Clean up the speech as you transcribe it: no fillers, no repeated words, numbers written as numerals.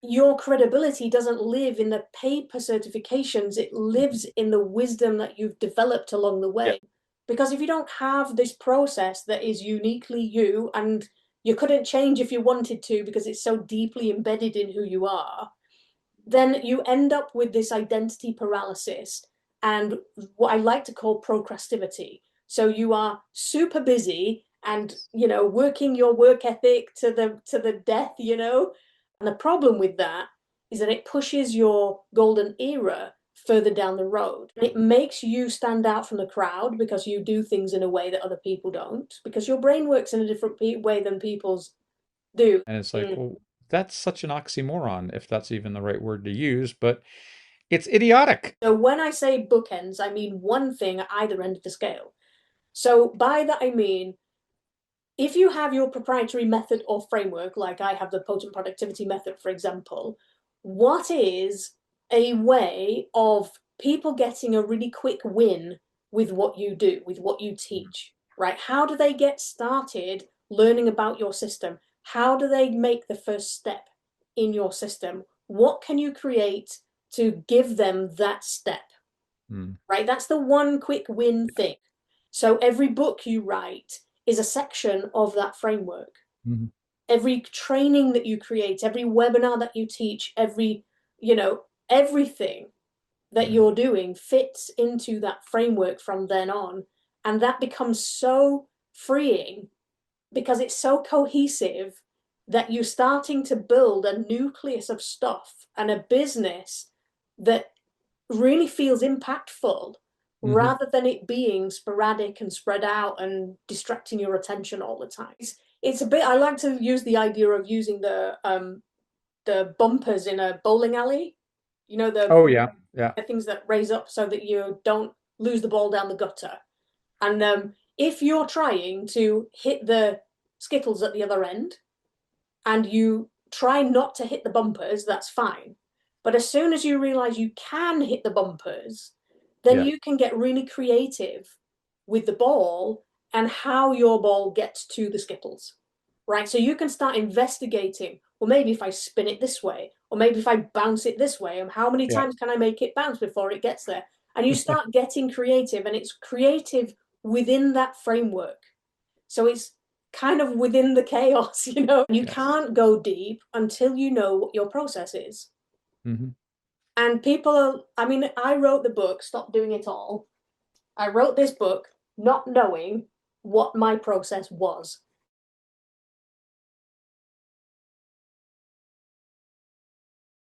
your credibility doesn't live in the paper certifications, it lives in the wisdom that you've developed along the Yeah. way. Because if you don't have this process that is uniquely you, and you couldn't change if you wanted to because it's so deeply embedded in who you are, then you end up with this identity paralysis and what I like to call procrastivity. So you are super busy and working your work ethic to the death, and the problem with that is that it pushes your golden era further down the road. It makes you stand out from the crowd because you do things in a way that other people don't, because your brain works in a different way than people's do. And it's like, Mm. well, that's such an oxymoron, if that's even the right word to use, but it's idiotic. So when I say bookends, I mean one thing at either end of the scale. So by that I mean, if you have your proprietary method or framework, like I have the potent productivity method, for example, what is a way of people getting a really quick win with what you do, with what you teach, right? How do they get started learning about your system? How do they make the first step in your system? What can you create to give them that step, Mm. right? That's the one quick win thing. So every book you write is a section of that framework. Mhm. Every training that you create, every webinar that you teach, you know, everything that Right. you're doing fits into that framework from then on. And that becomes so freeing because it's so cohesive that you're starting to build a nucleus of stuff and a business that really feels impactful Mhm. rather than it being sporadic and spread out and distracting your attention all the time. It's a bit. I like to use the idea of using the bumpers in a bowling alley. You know Oh yeah, yeah, the things that raise up so that you don't lose the ball down the gutter. And if you're trying to hit the skittles at the other end, and you try not to hit the bumpers, that's fine. But as soon as you realize you can hit the bumpers, then yeah, you can get really creative with the ball and how your ball gets to the skittles, right? So you can start investigating, well, maybe if I spin it this way, or maybe if I bounce it this way, and how many yeah. times can I make it bounce before it gets there? And you start getting creative, and it's creative within that framework. So it's kind of within the chaos, you know. You Yes. can't go deep until you know what your process is. Hmm. And people are, I mean, I wrote the book, Stop Doing It All. I wrote this book not knowing what my process was.